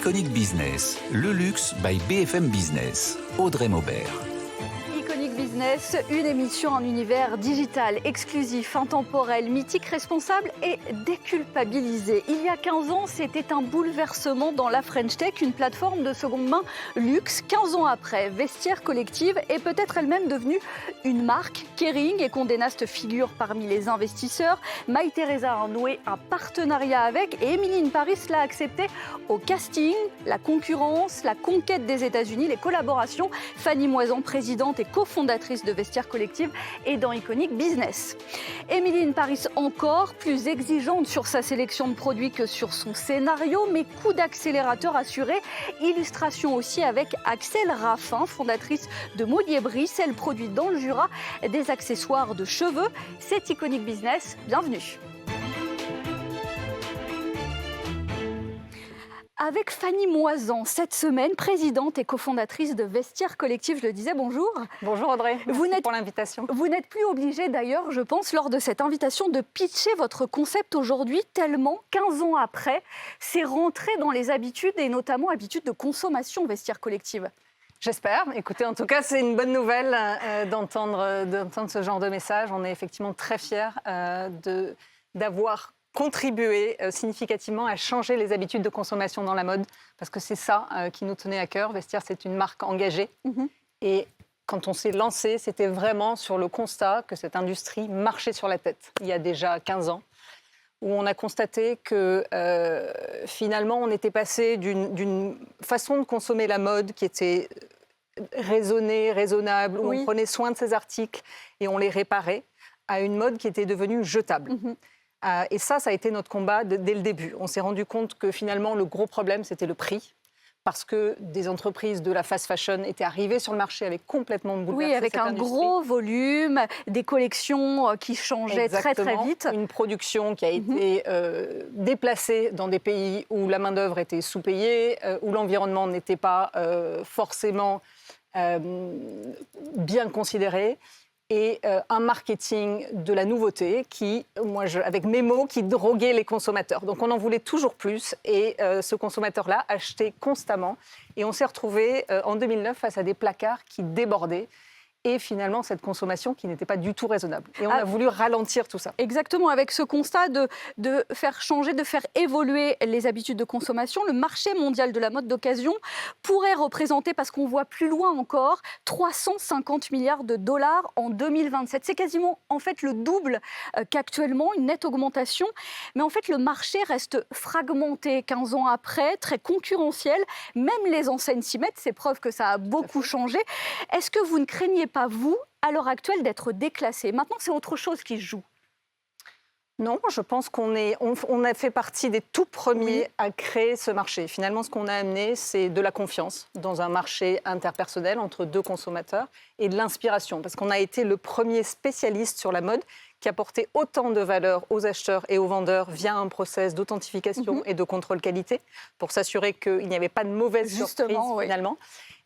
Iconic Business, le luxe by BFM Business. Audrey Maubert. Iconic Business, une émission en univers digital, exclusif, intemporel, mythique, responsable et déculpabilisé. Il y a 15 ans, c'était un bouleversement dans la French Tech, une plateforme de seconde main luxe. 15 ans après, Vestiaire Collective est peut-être elle-même devenue une marque. Kering et Condé Nast figurent parmi les investisseurs. Mytheresa a noué un partenariat avec et Emily in Paris l'a accepté au casting. La concurrence, la conquête des États-Unis, les collaborations. Fanny Moisan, présidente et cofondatrice de Vestiaire Collective, et dans Iconic Business. Emily in Paris encore plus exigeante sur sa sélection de produits que sur son scénario, mais coup d'accélérateur assuré. Illustration aussi avec Axel Raffin, fondatrice de Maulier Brice. Elle produit dans le Jura des accessoires de cheveux. C'est Iconic Business, bienvenue. Avec Fanny Moisan, cette semaine, présidente et cofondatrice de Vestiaire Collective, je le disais, bonjour. Bonjour Audrey, merci pour l'invitation. Vous n'êtes plus obligée d'ailleurs, je pense, lors de cette invitation, de pitcher votre concept aujourd'hui, tellement, 15 ans après, c'est rentré dans les habitudes et notamment habitudes de consommation Vestiaire Collective. J'espère. Écoutez, en tout cas, c'est une bonne nouvelle d'entendre ce genre de message. On est effectivement très fiers d'avoir contribué significativement à changer les habitudes de consommation dans la mode, parce que c'est ça qui nous tenait à cœur. Vestiaire, c'est une marque engagée. Et quand on s'est lancé, c'était vraiment sur le constat que cette industrie marchait sur la tête, il y a déjà 15 ans, où on a constaté que finalement, on était passé d'une façon de consommer la mode qui était raisonnée, raisonnable, où on prenait soin de ses articles et on les réparait, à une mode qui était devenue jetable. Et ça a été notre combat dès le début. On s'est rendu compte que finalement, le gros problème, c'était le prix. Parce que des entreprises de la fast fashion étaient arrivées sur le marché avec complètement bouleversé cette industrie. Oui, avec un gros volume, des collections qui changeaient très vite. Une production qui a été déplacée dans des pays où la main-d'œuvre était sous-payée, où l'environnement n'était pas forcément bien considéré. Et un marketing de la nouveauté qui, avec mes mots, qui droguait les consommateurs. Donc on en voulait toujours plus et ce consommateur-là achetait constamment. Et on s'est retrouvé en 2009 face à des placards qui débordaient. Et finalement, cette consommation qui n'était pas du tout raisonnable. Et on a voulu ralentir tout ça. Exactement, avec ce constat de faire changer, de faire évoluer les habitudes de consommation, le marché mondial de la mode d'occasion pourrait représenter, parce qu'on voit plus loin encore, 350 milliards de dollars en 2027. C'est quasiment en fait le double qu'actuellement, une nette augmentation. Mais en fait, le marché reste fragmenté 15 ans après, très concurrentiel. Même les enseignes s'y mettent, c'est preuve que ça a beaucoup changé. Est-ce que vous ne craignez pas, vous, à l'heure actuelle, d'être déclassé? Maintenant, c'est autre chose qui se joue. Non, je pense qu'on a fait partie des tout premiers à créer ce marché. Finalement, ce qu'on a amené, c'est de la confiance dans un marché interpersonnel entre deux consommateurs et de l'inspiration. Parce qu'on a été le premier spécialiste sur la mode qui apportait autant de valeur aux acheteurs et aux vendeurs via un process d'authentification et de contrôle qualité pour s'assurer qu'il n'y avait pas de mauvaise surprise finalement.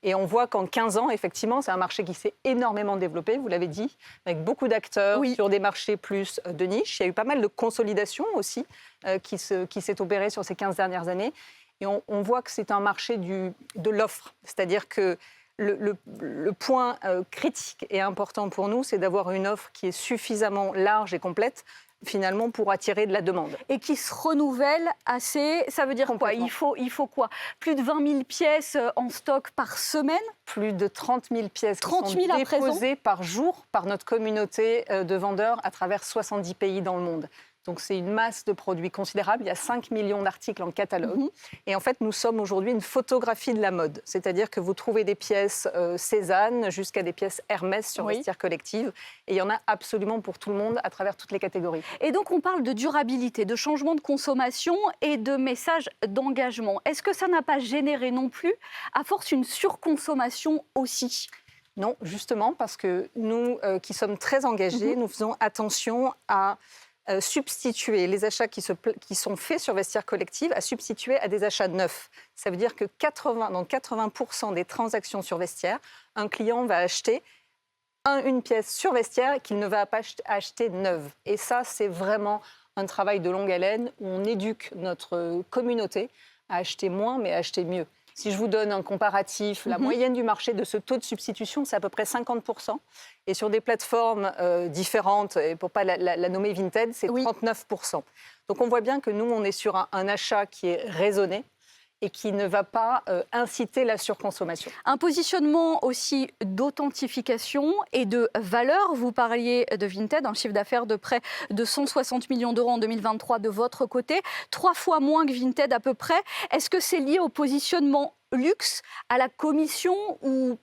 Et on voit qu'en 15 ans, effectivement, c'est un marché qui s'est énormément développé, vous l'avez dit, avec beaucoup d'acteurs sur des marchés plus de niche. Il y a eu pas mal de consolidation aussi qui s'est opérée sur ces 15 dernières années. Et on voit que c'est un marché de l'offre. C'est-à-dire que le point critique et important pour nous, c'est d'avoir une offre qui est suffisamment large et complète finalement pour attirer de la demande. Et qui se renouvelle assez, ça veut dire quoi? Il faut quoi? Plus de 20 000 pièces en stock par semaine? Plus de 30 000 pièces qui sont déposées par jour par notre communauté de vendeurs à travers 70 pays dans le monde. Donc c'est une masse de produits considérable. Il y a 5 millions d'articles en catalogue. Et en fait, nous sommes aujourd'hui une photographie de la mode. C'est-à-dire que vous trouvez des pièces Cézanne jusqu'à des pièces Hermès sur Vestiaire Collective. Et il y en a absolument pour tout le monde à travers toutes les catégories. Et donc on parle de durabilité, de changement de consommation et de message d'engagement. Est-ce que ça n'a pas généré non plus, à force, une surconsommation aussi? Non, justement, parce que nous qui sommes très engagés, nous faisons attention à substituer les achats qui sont faits sur Vestiaire Collective à substituer à des achats neufs. Ça veut dire que dans 80% des transactions sur Vestiaire, un client va acheter une pièce sur Vestiaire qu'il ne va pas acheter neuve. Et ça, c'est vraiment un travail de longue haleine où on éduque notre communauté à acheter moins, mais à acheter mieux. Si je vous donne un comparatif, la moyenne du marché de ce taux de substitution, c'est à peu près 50%. Et sur des plateformes différentes, et pour ne pas la nommer Vinted, c'est 39%. Donc on voit bien que nous, on est sur un achat qui est raisonné et qui ne va pas inciter la surconsommation. Un positionnement aussi d'authentification et de valeur. Vous parliez de Vinted, un chiffre d'affaires de près de 160 millions d'euros en 2023 de votre côté, 3 fois moins que Vinted à peu près. Est-ce que c'est lié au positionnement luxe, à la commission ou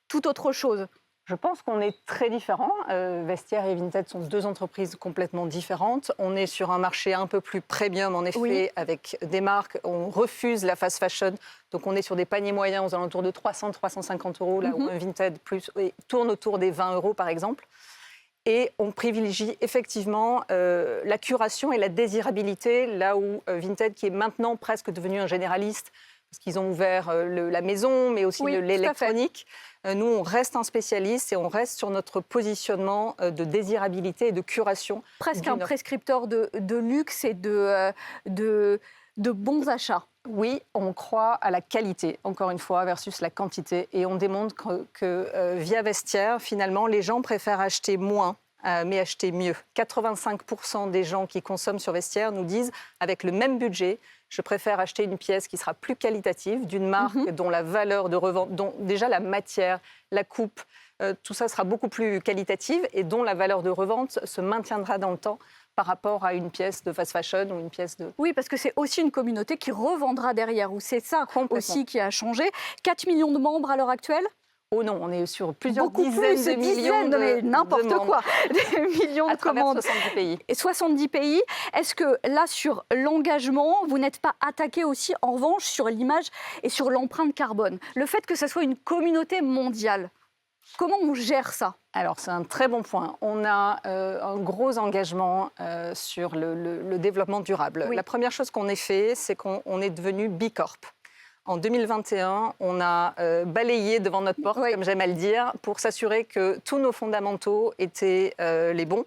toute autre chose ? Je pense qu'on est très différents. Vestiaire et Vinted sont deux entreprises complètement différentes. On est sur un marché un peu plus premium, en effet, avec des marques. On refuse la fast fashion. Donc, on est sur des paniers moyens aux alentours de 300-350 euros, là où un Vinted tourne autour des 20 euros, par exemple. Et on privilégie effectivement la curation et la désirabilité, là où Vinted, qui est maintenant presque devenu un généraliste, parce qu'ils ont ouvert la maison, mais aussi l'électronique. Nous, on reste un spécialiste et on reste sur notre positionnement de désirabilité et de curation. Presque un prescripteur de luxe et de bons achats. Oui, on croit à la qualité, encore une fois, versus la quantité. Et on démontre que via Vestiaire, finalement, les gens préfèrent acheter moins, mais acheter mieux. 85% des gens qui consomment sur Vestiaire nous disent, avec le même budget, je préfère acheter une pièce qui sera plus qualitative, d'une marque dont la valeur de revente, dont déjà la matière, la coupe, tout ça sera beaucoup plus qualitative et dont la valeur de revente se maintiendra dans le temps par rapport à une pièce de fast fashion ou une pièce de... Oui, parce que c'est aussi une communauté qui revendra derrière, ou c'est ça aussi qui a changé. 4 millions de membres à l'heure actuelle ? Oh non, on est sur plusieurs Beaucoup dizaines de millions de n'importe membres. Quoi, des millions de commandes. À travers 70 pays. Et 70 pays. Est-ce que là, sur l'engagement, vous n'êtes pas attaqué aussi, en revanche, sur l'image et sur l'empreinte carbone ? Le fait que ce soit une communauté mondiale, comment on gère ça ? Alors, c'est un très bon point. On a un gros engagement sur le développement durable. Oui. La première chose qu'on ait fait, c'est qu'on est devenu B Corp. En 2021, on a balayé devant notre porte, comme j'aime à le dire, pour s'assurer que tous nos fondamentaux étaient les bons.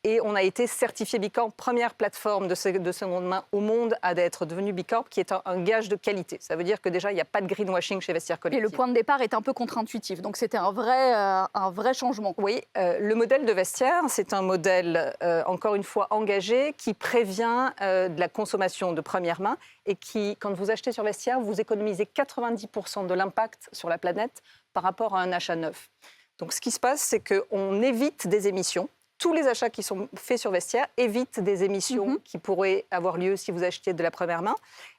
Et on a été certifié B Corp, première plateforme de seconde main au monde à être devenue B Corp, qui est un gage de qualité. Ça veut dire que déjà, il n'y a pas de greenwashing chez Vestiaire Collective. Et le point de départ est un peu contre-intuitif, donc c'était un vrai changement. Oui, le modèle de Vestiaire, c'est un modèle, encore une fois, engagé, qui prévient de la consommation de première main et qui, quand vous achetez sur Vestiaire, vous économisez 90% de l'impact sur la planète par rapport à un achat neuf. Donc ce qui se passe, c'est qu'on évite des émissions. Tous les achats qui sont faits sur Vestiaire évitent des émissions qui pourraient avoir lieu si vous achetiez de la première main.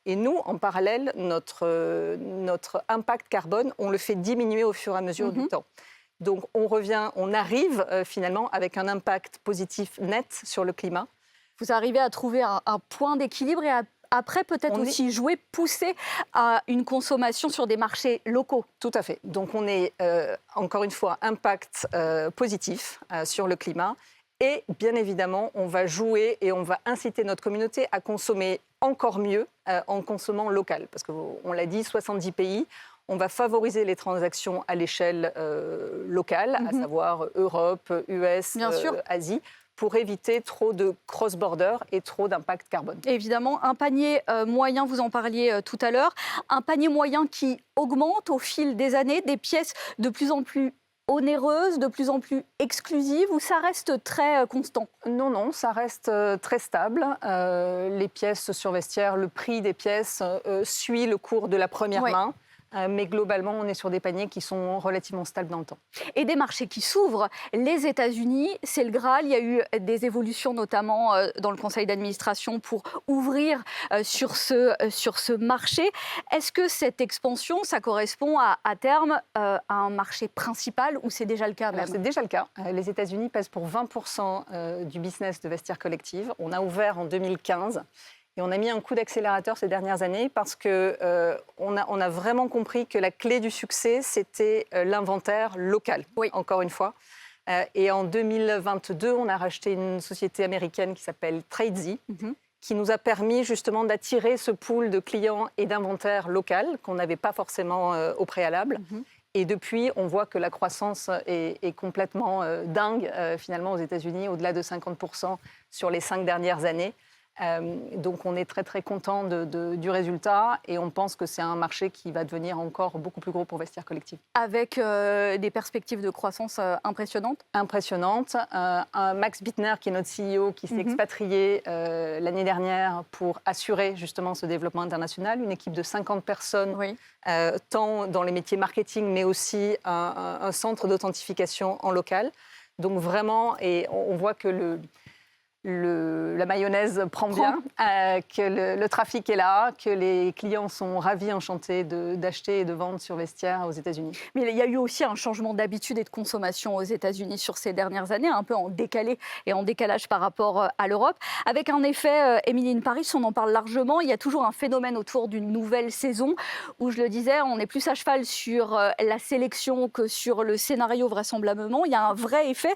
Et nous, en parallèle, notre impact carbone, on le fait diminuer au fur et à mesure du temps. Donc on arrive finalement avec un impact positif net sur le climat. Vous arrivez à trouver un point d'équilibre et après peut-être aussi pousser à une consommation sur des marchés locaux. Tout à fait. Donc on est, encore une fois, impact positif sur le climat. Et bien évidemment, on va jouer et on va inciter notre communauté à consommer encore mieux en consommant local. Parce qu'on l'a dit, 70 pays. On va favoriser les transactions à l'échelle locale, à savoir Europe, US, Asie, pour éviter trop de cross-border et trop d'impact carbone. Évidemment, un panier moyen, vous en parliez tout à l'heure, un panier moyen qui augmente au fil des années, des pièces de plus en plus onéreuses, de plus en plus exclusives, ou ça reste très constant ? Non, ça reste très stable. Les pièces sur Vestiaire, le prix des pièces suit le cours de la première main. Mais globalement, on est sur des paniers qui sont relativement stables dans le temps. Et des marchés qui s'ouvrent. Les États-Unis, c'est le Graal. Il y a eu des évolutions, notamment dans le conseil d'administration, pour ouvrir sur ce marché. Est-ce que cette expansion, ça correspond à terme à un marché principal ou c'est déjà le cas même ? C'est déjà le cas. Les États-Unis pèsent pour 20% du business de Vestiaire Collective. On a ouvert en 2015. Et on a mis un coup d'accélérateur ces dernières années parce qu'on a vraiment compris que la clé du succès, c'était l'inventaire local, encore une fois. Et en 2022, on a racheté une société américaine qui s'appelle Tradesy, qui nous a permis justement d'attirer ce pool de clients et d'inventaire local qu'on n'avait pas forcément au préalable. Et depuis, on voit que la croissance est complètement dingue, finalement, aux États-Unis, au-delà de 50% sur les 5 dernières années. Donc on est très très content du résultat et on pense que c'est un marché qui va devenir encore beaucoup plus gros pour Vestiaire Collective. Avec des perspectives de croissance impressionnantes. Impressionnantes. Un Max Bittner, qui est notre CEO, qui s'est expatrié l'année dernière pour assurer justement ce développement international. Une équipe de 50 personnes, tant dans les métiers marketing, mais aussi un centre d'authentification en local. Donc vraiment, et on voit que la mayonnaise prend bien, que le trafic est là, que les clients sont ravis, enchantés d'acheter et de vendre sur Vestiaire aux États-Unis. Mais il y a eu aussi un changement d'habitude et de consommation aux États-Unis sur ces dernières années, un peu en décalé et en décalage par rapport à l'Europe. Avec un effet Emily in Paris, on en parle largement, il y a toujours un phénomène autour d'une nouvelle saison où, je le disais, on est plus à cheval sur la sélection que sur le scénario vraisemblablement. Il y a un vrai effet.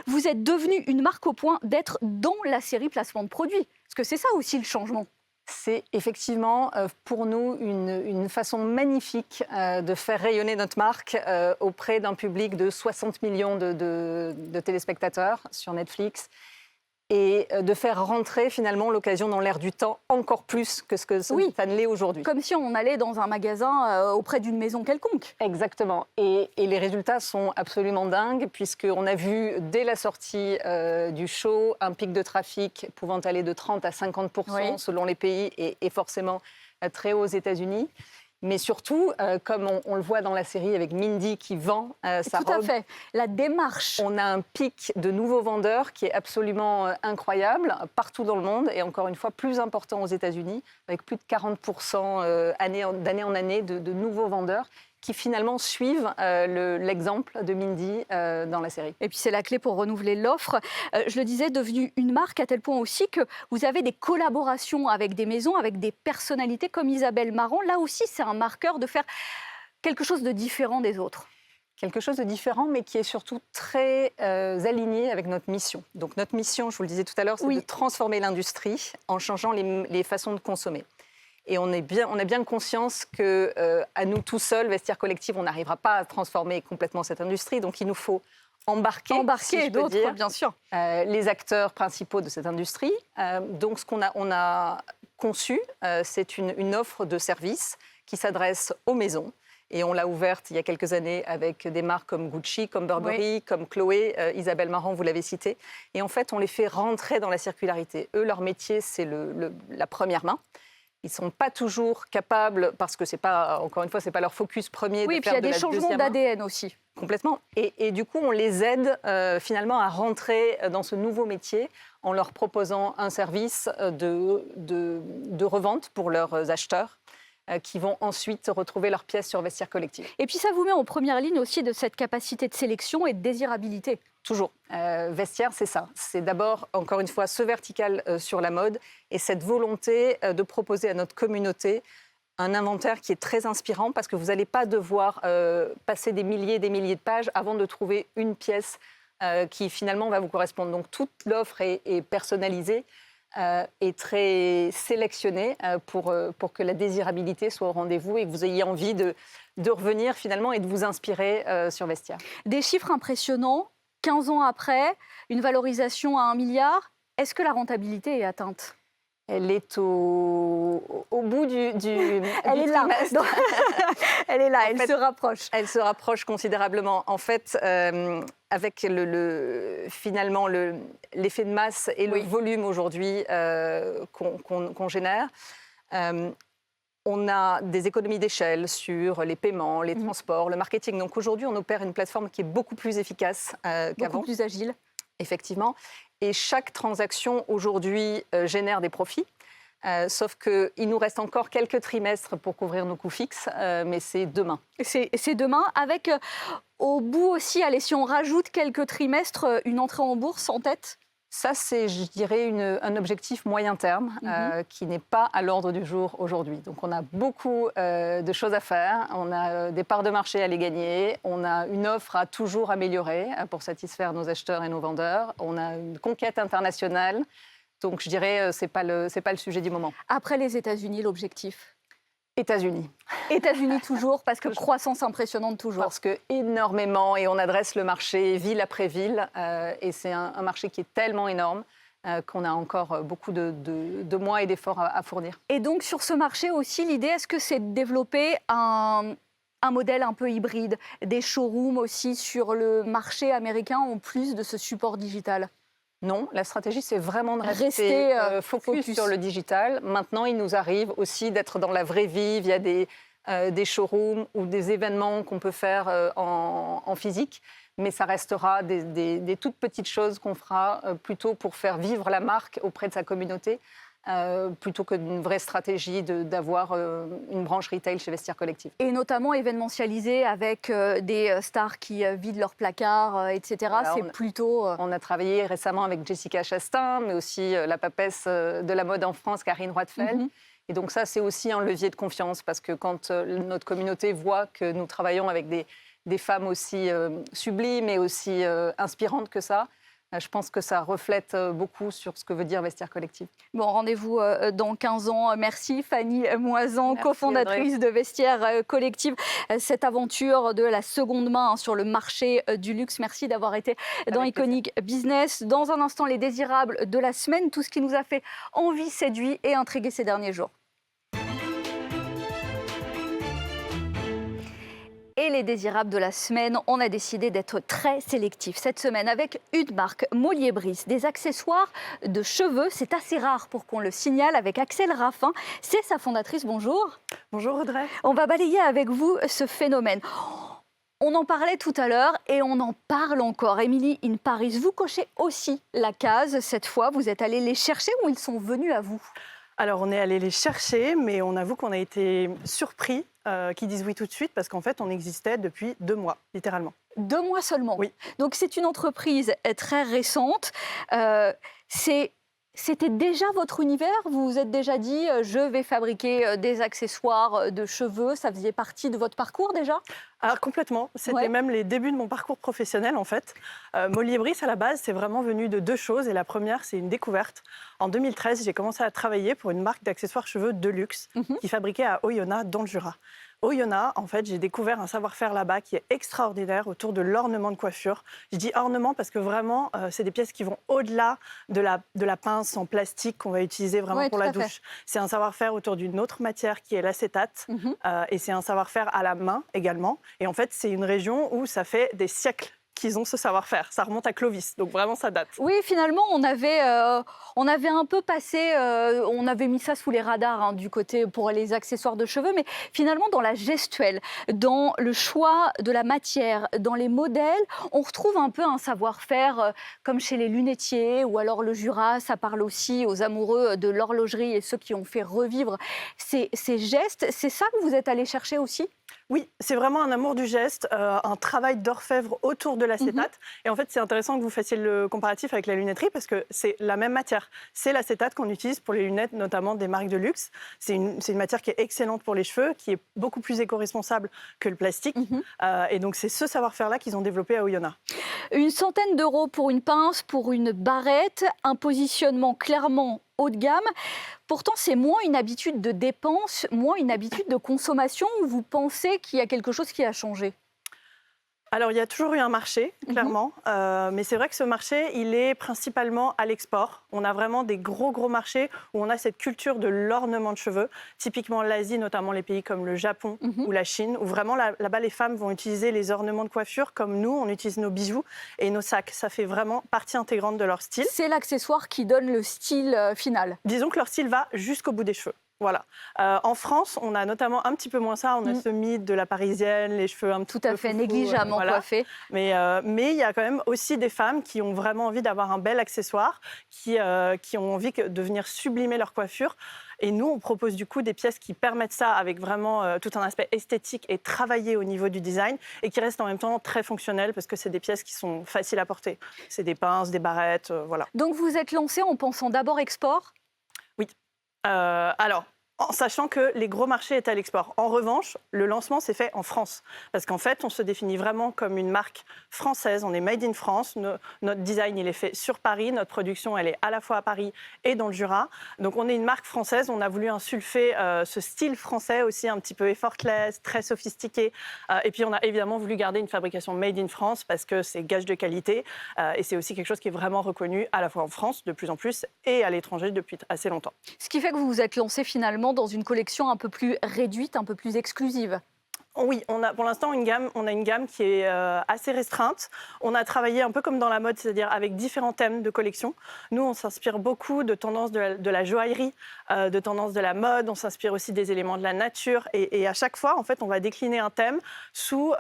Vous êtes devenu une marque au point d'être dans la série placement de produits. Parce que c'est ça aussi le changement. C'est effectivement pour nous une façon magnifique de faire rayonner notre marque auprès d'un public de 60 millions de téléspectateurs sur Netflix et de faire rentrer finalement l'occasion dans l'air du temps encore plus que ça ne l'est aujourd'hui. Comme si on allait dans un magasin auprès d'une maison quelconque. Exactement. Et les résultats sont absolument dingues puisqu'on a vu dès la sortie du show un pic de trafic pouvant aller de 30 à 50% selon les pays et forcément très haut aux États-Unis. Mais surtout, comme on le voit dans la série avec Mindy qui vend sa robe. Tout à fait. La démarche. On a un pic de nouveaux vendeurs qui est absolument incroyable partout dans le monde et encore une fois plus important aux États-Unis avec plus de 40% d'année en année de nouveaux vendeurs qui finalement suivent l'exemple de Mindy dans la série. Et puis c'est la clé pour renouveler l'offre. Je le disais, devenue une marque à tel point aussi que vous avez des collaborations avec des maisons, avec des personnalités comme Isabelle Marant. Là aussi, c'est un marqueur de faire quelque chose de différent des autres. Quelque chose de différent, mais qui est surtout très aligné avec notre mission. Donc notre mission, je vous le disais tout à l'heure, c'est de transformer l'industrie en changeant les façons de consommer. Et on a bien conscience qu'à nous tout seuls, Vestiaire Collective, on n'arrivera pas à transformer complètement cette industrie. Donc il nous faut embarquer si d'autres, bien sûr, les acteurs principaux de cette industrie. Donc ce qu'on a conçu, c'est une offre de services qui s'adresse aux maisons. Et on l'a ouverte il y a quelques années avec des marques comme Gucci, comme Burberry, comme Chloé, Isabelle Marant, vous l'avez cité. Et en fait, on les fait rentrer dans la circularité. Eux, leur métier, c'est la première main. Ils ne sont pas toujours capables, parce que encore une fois, ce n'est pas leur focus premier de faire de la deuxième main. Oui, puis il y a des changements d'ADN aussi. Complètement. Et du coup, on les aide finalement à rentrer dans ce nouveau métier en leur proposant un service de revente pour leurs acheteurs qui vont ensuite retrouver leurs pièces sur Vestiaire Collective. Et puis ça vous met en première ligne aussi de cette capacité de sélection et de désirabilité. Toujours. Vestiaire, c'est ça. C'est d'abord, encore une fois, ce vertical sur la mode et cette volonté de proposer à notre communauté un inventaire qui est très inspirant parce que vous n'allez pas devoir passer des milliers et des milliers de pages avant de trouver une pièce qui finalement va vous correspondre. Donc toute l'offre est personnalisée et très sélectionnée pour que la désirabilité soit au rendez-vous et que vous ayez envie de revenir finalement et de vous inspirer sur Vestiaire. Des chiffres impressionnants. 15 ans après, une valorisation à 1 milliard. Est-ce que la rentabilité est atteinte ? Elle est au bout du Elle est là. Elle est là, elle se rapproche. Elle se rapproche considérablement. En fait, avec finalement l'effet de masse et le volume aujourd'hui qu'on génère, on a des économies d'échelle sur les paiements, les transports, le marketing. Donc aujourd'hui, on opère une plateforme qui est beaucoup plus efficace qu'avant. Beaucoup plus agile. Effectivement. Et chaque transaction aujourd'hui génère des profits. Sauf qu'il nous reste encore quelques trimestres pour couvrir nos coûts fixes, mais c'est demain. C'est demain, avec au bout aussi, allez, si on rajoute quelques trimestres, une entrée en bourse en tête ? Ça, c'est, je dirais, un objectif moyen terme qui n'est pas à l'ordre du jour aujourd'hui. Donc, on a beaucoup de choses à faire. On a des parts de marché à les gagner. On a une offre à toujours améliorer pour satisfaire nos acheteurs et nos vendeurs. On a une conquête internationale. Donc, je dirais, ce n'est pas le sujet du moment. Après les États-Unis, l'objectif ? États-Unis. États-Unis toujours, parce que croissance impressionnante toujours. Parce que énormément, et on adresse le marché ville après ville, et c'est un marché qui est tellement énorme qu'on a encore beaucoup de mois et d'efforts à fournir. Et donc sur ce marché aussi, l'idée, est-ce que c'est de développer un modèle un peu hybride, des showrooms aussi sur le marché américain en plus de ce support digital? Non, la stratégie, c'est vraiment de rester focus sur le digital. Maintenant, il nous arrive aussi d'être dans la vraie vie via des showrooms ou des événements qu'on peut faire en physique. Mais ça restera des toutes petites choses qu'on fera plutôt pour faire vivre la marque auprès de sa communauté, plutôt que d'une vraie stratégie d'avoir une branche retail chez Vestiaire Collective. Et notamment événementialisé avec des stars qui vident leurs placards, etc. Voilà, c'est plutôt... On a travaillé récemment avec Jessica Chastain, mais aussi la papesse de la mode en France, Karine Roitfeld. Et donc ça, c'est aussi un levier de confiance, parce que quand notre communauté voit que nous travaillons avec des femmes aussi sublimes et aussi inspirantes que ça, je pense que ça reflète beaucoup sur ce que veut dire Vestiaire Collective. Bon, rendez-vous dans 15 ans. Merci Fanny Moisan, cofondatrice de Vestiaire Collective. Cette aventure de la seconde main sur le marché du luxe. Merci d'avoir été dans Iconic Business. Dans un instant, les désirables de la semaine, tout ce qui nous a fait envie, séduit et intrigué ces derniers jours. Et les désirables de la semaine, on a décidé d'être très sélectif cette semaine avec une marque, Mollier-Brice, des accessoires de cheveux. C'est assez rare pour qu'on le signale, avec Axelle Raffin. C'est sa fondatrice. Bonjour. Bonjour Audrey. On va balayer avec vous ce phénomène. On en parlait tout à l'heure et on en parle encore. Emily in Paris, vous cochez aussi la case cette fois. Vous êtes allé les chercher ou ils sont venus à vous? Alors on est allé les chercher, mais on avoue qu'on a été surpris qu'ils disent oui tout de suite, parce qu'en fait on existait depuis 2 mois, littéralement. 2 mois seulement? Oui. Donc c'est une entreprise très récente. C'était déjà votre univers? Vous vous êtes déjà dit je vais fabriquer des accessoires de cheveux? Ça faisait partie de votre parcours déjà? Alors complètement, c'était même les débuts de mon parcours professionnel en fait. Mollier-Brice à la base, c'est vraiment venu de 2 choses, et la première, c'est une découverte. En 2013, j'ai commencé à travailler pour une marque d'accessoires cheveux de luxe qui fabriquait à Oyonnax dans le Jura. Oyonnax, en fait, j'ai découvert un savoir-faire là-bas qui est extraordinaire autour de l'ornement de coiffure. Je dis ornement parce que vraiment, c'est des pièces qui vont au-delà de la pince en plastique qu'on va utiliser vraiment pour la douche. C'est un savoir-faire autour d'une autre matière qui est l'acétate, et c'est un savoir-faire à la main également. Et en fait, c'est une région où ça fait des siècles qu'ils ont ce savoir-faire. Ça remonte à Clovis, donc vraiment ça date. Oui, finalement, on avait un peu passé, on avait mis ça sous les radars du côté pour les accessoires de cheveux, mais finalement, dans la gestuelle, dans le choix de la matière, dans les modèles, on retrouve un peu un savoir-faire comme chez les lunetiers ou alors le Jura. Ça parle aussi aux amoureux de l'horlogerie et ceux qui ont fait revivre ces gestes. C'est ça que vous êtes allé chercher aussi? Oui, c'est vraiment un amour du geste, un travail d'orfèvre autour de l'acétate. Et en fait, c'est intéressant que vous fassiez le comparatif avec la lunetterie, parce que c'est la même matière. C'est l'acétate qu'on utilise pour les lunettes, notamment des marques de luxe. C'est une matière qui est excellente pour les cheveux, qui est beaucoup plus éco-responsable que le plastique. Et donc, c'est ce savoir-faire-là qu'ils ont développé à Oyonnax. Une centaine d'euros pour une pince, pour une barrette, un positionnement clairement haut de gamme. Pourtant, c'est moins une habitude de dépense, moins une habitude de consommation, où vous pensez qu'il y a quelque chose qui a changé? Alors, il y a toujours eu un marché, clairement. Mais c'est vrai que ce marché, il est principalement à l'export. On a vraiment des gros marchés où on a cette culture de l'ornement de cheveux. Typiquement l'Asie, notamment les pays comme le Japon ou la Chine, où vraiment là-bas, les femmes vont utiliser les ornements de coiffure comme nous, on utilise nos bijoux et nos sacs. Ça fait vraiment partie intégrante de leur style. C'est l'accessoire qui donne le style final. Disons que leur style va jusqu'au bout des cheveux. Voilà. En France, on a notamment un petit peu moins ça. On a ce mythe de la parisienne, les cheveux un petit peu tout à fait foufou, négligemment coiffés. Mais il y a quand même aussi des femmes qui ont vraiment envie d'avoir un bel accessoire, qui ont envie de venir sublimer leur coiffure. Et nous, on propose du coup des pièces qui permettent ça, avec vraiment tout un aspect esthétique et travaillé au niveau du design, et qui restent en même temps très fonctionnelles, parce que c'est des pièces qui sont faciles à porter. C'est des pinces, des barrettes, voilà. Donc vous êtes lancé en pensant d'abord export? Oui. Alors, en sachant que les gros marchés étaient à l'export. En revanche, le lancement s'est fait en France. Parce qu'en fait, on se définit vraiment comme une marque française. On est made in France. Notre design, il est fait sur Paris. Notre production, elle est à la fois à Paris et dans le Jura. Donc, on est une marque française. On a voulu insulfer ce style français aussi, un petit peu effortless, très sophistiqué. Et puis, on a évidemment voulu garder une fabrication made in France parce que c'est gage de qualité. Et c'est aussi quelque chose qui est vraiment reconnu à la fois en France, de plus en plus, et à l'étranger depuis assez longtemps. Ce qui fait que vous vous êtes lancé finalement dans une collection un peu plus réduite, un peu plus exclusive. Oui, on a pour l'instant une gamme qui est assez restreinte. On a travaillé un peu comme dans la mode, c'est-à-dire avec différents thèmes de collection. Nous, on s'inspire beaucoup de tendances de la joaillerie, de tendances de la mode. On s'inspire aussi des éléments de la nature. Et à chaque fois, en fait, on va décliner un thème sous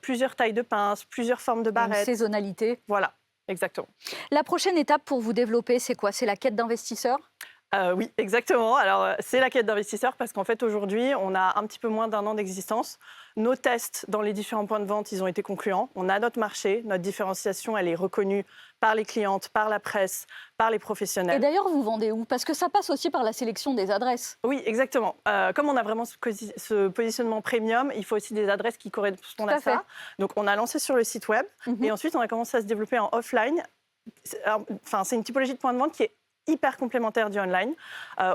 plusieurs tailles de pinces, plusieurs formes de barrettes. Une saisonnalité. Voilà, exactement. La prochaine étape pour vous développer, c'est quoi? C'est la quête d'investisseurs? Oui, exactement. Alors, c'est la quête d'investisseurs parce qu'en fait, aujourd'hui, on a un petit peu moins d'1 an d'existence. Nos tests dans les différents points de vente, ils ont été concluants. On a notre marché, notre différenciation, elle est reconnue par les clientes, par la presse, par les professionnels. Et d'ailleurs, vous vendez où? Parce que ça passe aussi par la sélection des adresses. Oui, exactement. Comme on a vraiment ce positionnement premium, il faut aussi des adresses qui correspondent à ça. Donc, on a lancé sur le site web et ensuite, on a commencé à se développer en offline. C'est une typologie de points de vente qui est hyper complémentaire du online.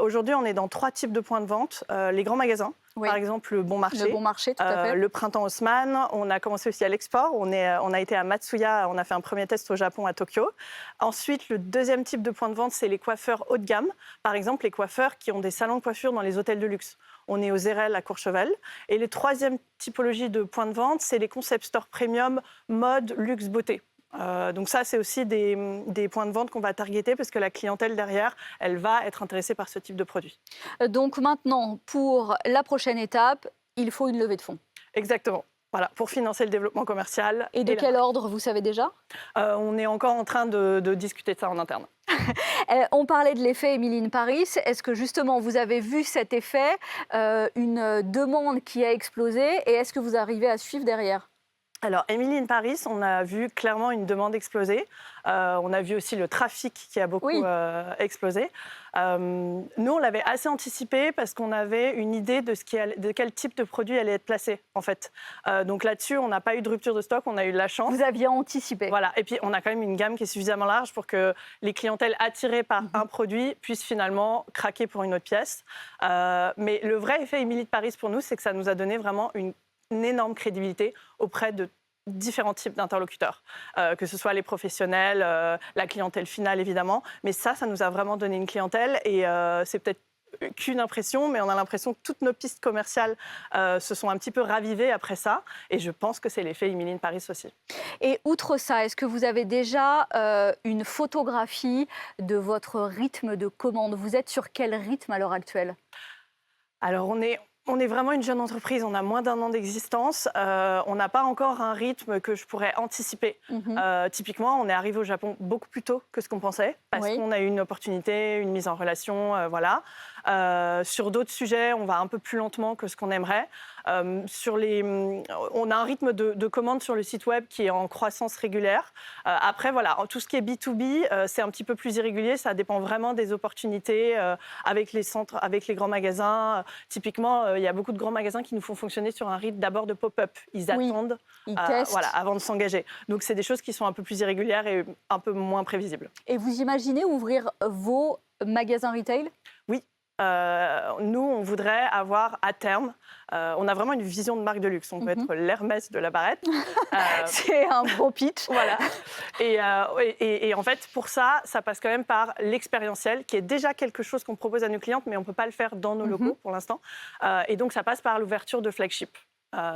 Aujourd'hui, on est dans 3 types de points de vente. Les grands magasins, par exemple le Bon Marché. Le Bon Marché, tout à fait. Le Printemps Haussmann. On a commencé aussi à l'export. On a été à Matsuya. On a fait un premier test au Japon, à Tokyo. Ensuite, le deuxième type de point de vente, c'est les coiffeurs haut de gamme. Par exemple, les coiffeurs qui ont des salons de coiffure dans les hôtels de luxe. On est aux Zérel à Courchevel. Et les troisième typologie de points de vente, c'est les concept stores premium, mode, luxe, beauté. Donc ça, c'est aussi des points de vente qu'on va targeter parce que la clientèle derrière, elle va être intéressée par ce type de produit. Donc maintenant, pour la prochaine étape, il faut une levée de fonds. Exactement. Voilà, pour financer le développement commercial. Et de quel ordre, vous savez déjà? On est encore en train de discuter de ça en interne. On parlait de l'effet Emily in Paris. Est-ce que justement, vous avez vu cet effet, une demande qui a explosé, et est-ce que vous arrivez à suivre derrière? Alors, Emily in Paris, on a vu clairement une demande exploser. On a vu aussi le trafic qui a beaucoup explosé. Nous, on l'avait assez anticipé parce qu'on avait une idée de quel type de produit allait être placé, en fait. Donc là-dessus, on n'a pas eu de rupture de stock, on a eu de la chance. Vous aviez anticipé. Voilà. Et puis, on a quand même une gamme qui est suffisamment large pour que les clientèles attirées par un produit puissent finalement craquer pour une autre pièce. Mais le vrai effet Emily de Paris pour nous, c'est que ça nous a donné vraiment une énorme crédibilité auprès de différents types d'interlocuteurs, que ce soit les professionnels, la clientèle finale évidemment, mais ça nous a vraiment donné une clientèle et c'est peut-être qu'une impression, mais on a l'impression que toutes nos pistes commerciales se sont un petit peu ravivées après ça et je pense que c'est l'effet Emily in Paris aussi. Et outre ça, est-ce que vous avez déjà une photographie de votre rythme de commande? Vous êtes sur quel rythme à l'heure actuelle? Alors on est vraiment une jeune entreprise, on a moins d'1 an d'existence. On n'a pas encore un rythme que je pourrais anticiper. Typiquement, on est arrivé au Japon beaucoup plus tôt que ce qu'on pensait, parce qu'on a eu une opportunité, une mise en relation, voilà. Sur d'autres sujets, on va un peu plus lentement que ce qu'on aimerait. On a un rythme de commande sur le site web qui est en croissance régulière. Après, voilà, tout ce qui est B2B, c'est un petit peu plus irrégulier. Ça dépend vraiment des opportunités avec les centres, avec les grands magasins. Typiquement, il y a beaucoup de grands magasins qui nous font fonctionner sur un rythme d'abord de pop-up. Ils attendent voilà, avant de s'engager. Donc, c'est des choses qui sont un peu plus irrégulières et un peu moins prévisibles. Et vous imaginez ouvrir vos magasins retail? Oui. Nous, on voudrait avoir à terme, on a vraiment une vision de marque de luxe. On veut être l'Hermès de la barrette. C'est un beau pitch. Voilà. Et en fait, pour ça, ça passe quand même par l'expérientiel, qui est déjà quelque chose qu'on propose à nos clientes, mais on ne peut pas le faire dans nos locaux pour l'instant. Et donc, ça passe par l'ouverture de flagship.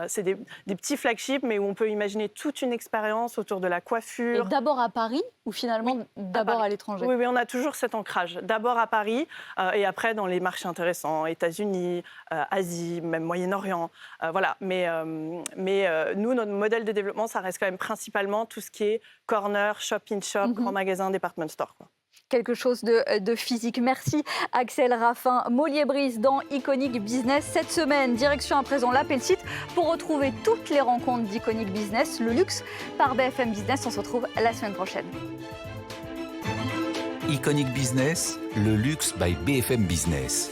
C'est des petits flagships, mais où on peut imaginer toute une expérience autour de la coiffure. Et d'abord à Paris ou finalement d'abord à l'étranger? Oui, on a toujours cet ancrage. D'abord à Paris et après dans les marchés intéressants, États-Unis, Asie, même Moyen-Orient. Voilà. Mais nous, notre modèle de développement, ça reste quand même principalement tout ce qui est corner, shop-in-shop, grand magasin, department store, quoi. Quelque chose de physique. Merci Axel Raffin, Mollier-Brice dans Iconic Business. Cette semaine, direction à présent l'Appel-Site pour retrouver toutes les rencontres d'Iconic Business, le luxe par BFM Business. On se retrouve la semaine prochaine. Iconic Business, le luxe by BFM Business.